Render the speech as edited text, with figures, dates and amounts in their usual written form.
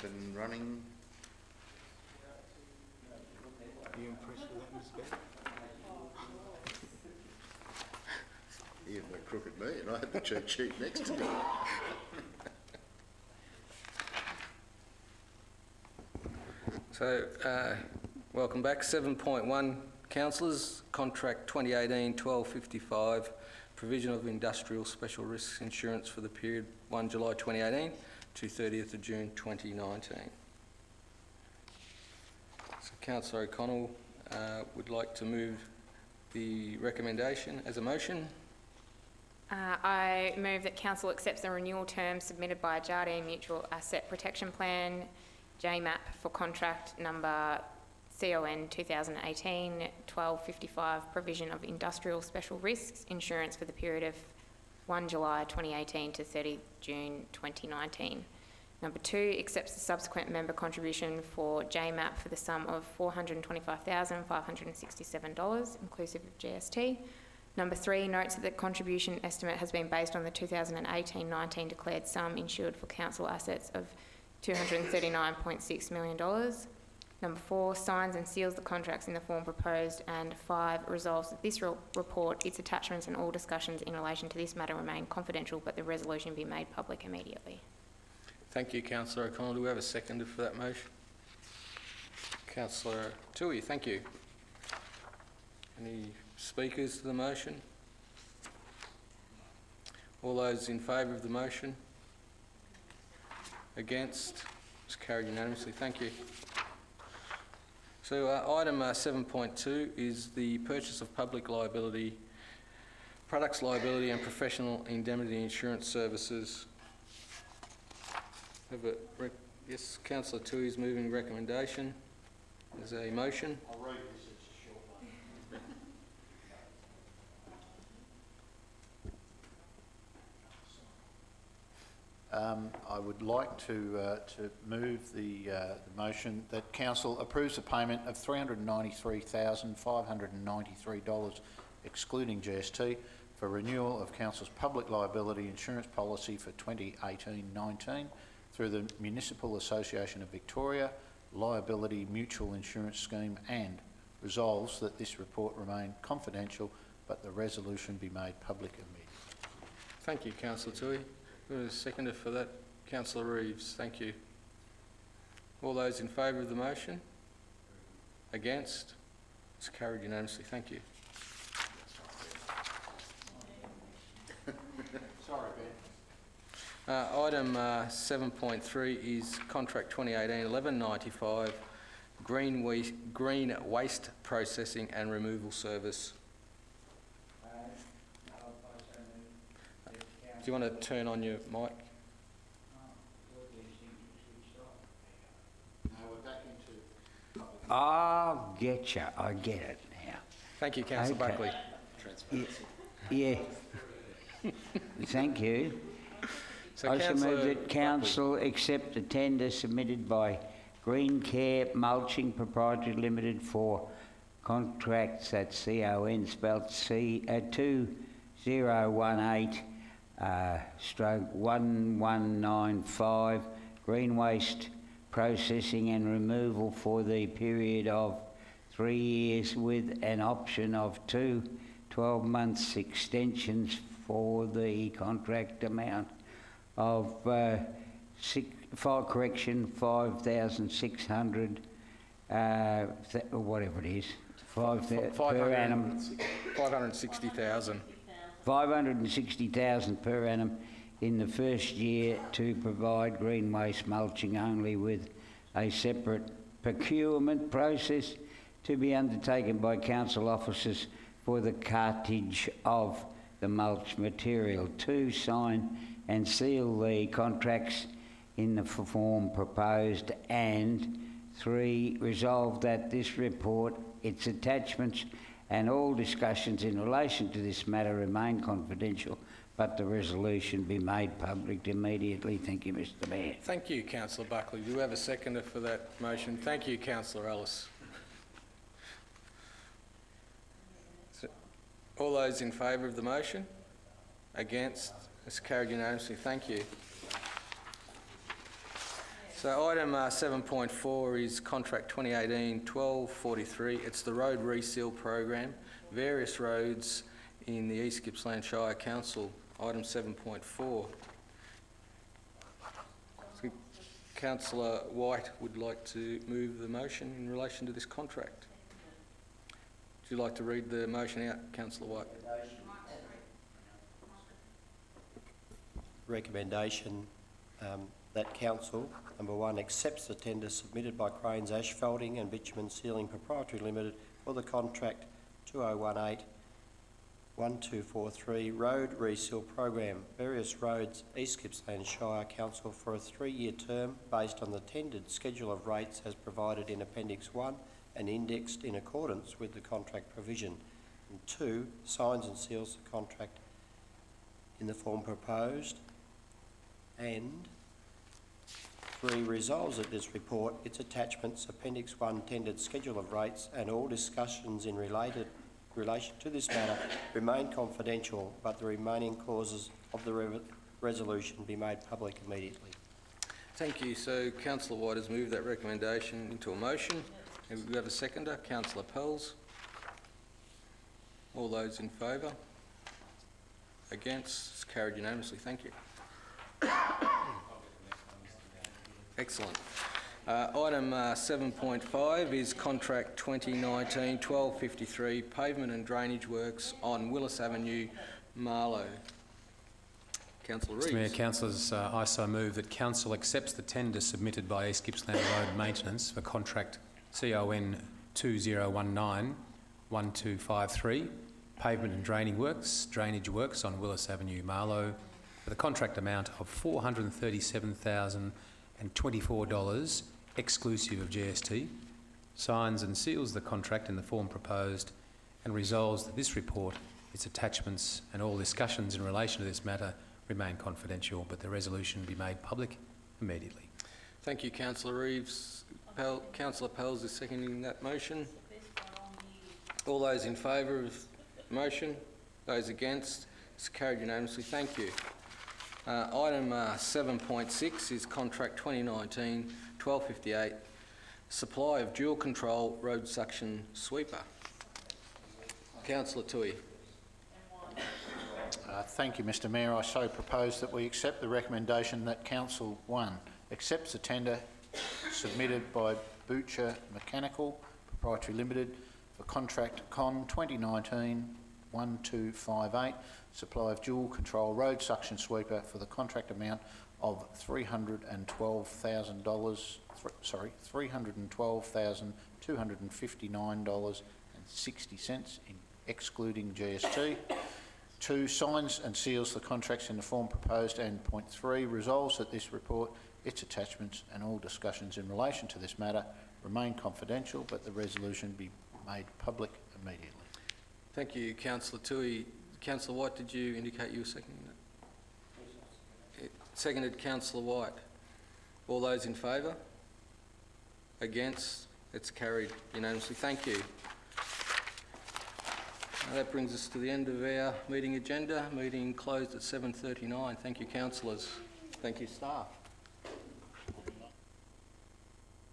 up and running. Are you impressed with that, Ms. Bell? Even a crooked me, and I had the cheat sheet next to me. So, welcome back. 7.1, councillors, contract 2018-1255, provision of industrial special risks insurance for the period 1 July 2018 to 30th of June 2019. So, Councillor O'Connell would like to move the recommendation as a motion. I move that Council accepts the renewal terms submitted by Jardine Mutual Asset Protection Plan, JMAP, for contract number CON 2018-1255, provision of industrial special risks insurance for the period of 1 July 2018 to 30 June 2019. Number 2, accepts the subsequent member contribution for JMAP for the sum of $425,567, inclusive of GST. Number 3, notes that the contribution estimate has been based on the 2018-19 declared sum insured for council assets of $239.6 million. Number 4, signs and seals the contracts in the form proposed. And 5, resolves that this report, its attachments and all discussions in relation to this matter remain confidential, but the resolution be made public immediately. Thank you, Councillor O'Connell. Do we have a seconder for that motion? Councillor Toohey, thank you. Any speakers to the motion? All those in favour of the motion? Against? It's carried unanimously. Thank you. So item 7.2 is the purchase of public liability, products liability and professional indemnity insurance services. Yes, Councillor Toohey is moving recommendation. There's a motion. I'll read this, it's a short one. I would like to move the motion that Council approves a payment of $393,593, excluding GST, for renewal of Council's public liability insurance policy for 2018-19 through the Municipal Association of Victoria Liability Mutual Insurance Scheme, and resolves that this report remain confidential but the resolution be made public immediately. Thank you, Councillor Toohey. There is a seconder for that. Councillor Reeves, thank you. All those in favour of the motion? Against? It's carried unanimously. Thank you. Sorry, Ben. Item 7.3 is contract 2018-1195, green waste processing and removal service. Do you want to turn on your mic? Oh, getcha. I get it now. Thank you, Councillor Buckley. Yeah. Thank you. So I shall move that Council accept the tender submitted by Green Care Mulching Proprietary Limited for contracts at CON spelled C2018/1195 green waste processing and removal for the period of 3 years with an option of 2 12-month extensions for the contract amount of $5,600, whatever it is, per annum. 560,000. 560,000 per annum in the first year to provide green waste mulching only, with a separate procurement process to be undertaken by council officers for the cartage of the mulch material. 2, sign and seal the contracts in the form proposed. And 3, resolve that this report, its attachments and all discussions in relation to this matter remain confidential, but the resolution be made public immediately. Thank you, Mr. Mayor. Thank you, Councillor Buckley. Do we have a seconder for that motion? Thank you, Councillor Ellis. So, all those in favour of the motion? Against? It's carried unanimously. Thank you. So item 7.4 is contract 2018-1243. It's the road reseal program, various roads in the East Gippsland Shire Council. Item 7.4. So Councillor White would like to move the motion in relation to this contract. Would you like to read the motion out, Councillor White? Recommendation that Council, number 1, accepts the tender submitted by Cranes Asphalting and Bitumen Sealing Proprietary Limited for the contract 2018-1243 Road Reseal Program, various roads, East Gippsland Shire Council, for a 3-year term based on the tendered schedule of rates as provided in Appendix 1 and indexed in accordance with the contract provision. And 2, signs and seals the contract in the form proposed. And 3, resolves that this report, its attachments, Appendix 1, tendered schedule of rates, and all discussions in relation to this matter remain confidential, but the remaining clauses of the resolution be made public immediately. Thank you. So Councillor White has moved that recommendation into a motion. And we have a seconder, Councillor Pels. All those in favour? Against? It's carried unanimously. Thank you. Excellent. Item 7.5 is contract 2019-1253 pavement and drainage works on Willis Avenue, Marlow. Councillor Reeves. Mr Mayor, councillors, I so move that council accepts the tender submitted by East Gippsland Road Maintenance for contract CON 2019-1253 pavement and drainage works on Willis Avenue, Marlow, for the contract amount of $437,024 exclusive of GST, signs and seals the contract in the form proposed, and resolves that this report, its attachments and all discussions in relation to this matter remain confidential, but the resolution be made public immediately. Thank you, Councillor Reeves. Councillor Pels is seconding that motion. All those in favour of the motion? Those against? It's carried unanimously. Thank you. Item 7.6 is contract 2019-1258, supply of dual control road suction sweeper. Councillor Toohey. Thank you, Mr Mayor. I so propose that we accept the recommendation that Council 1 accepts the tender submitted by Butcher Mechanical Proprietary Limited for contract CON 2019-1258, supply of dual control road suction sweeper for the contract amount of $312,259.60 excluding GST. 2, signs and seals the contracts in the form proposed, and point 3, resolves that this report, its attachments and all discussions in relation to this matter remain confidential, but the resolution be made public immediately. Thank you, Councillor Toohey. Councillor White, did you indicate you were seconding that? It seconded Councillor White. All those in favour? Against? It's carried unanimously. Thank you. That brings us to the end of our meeting agenda. Meeting closed at 7:39. Thank you, councillors. Thank you, staff.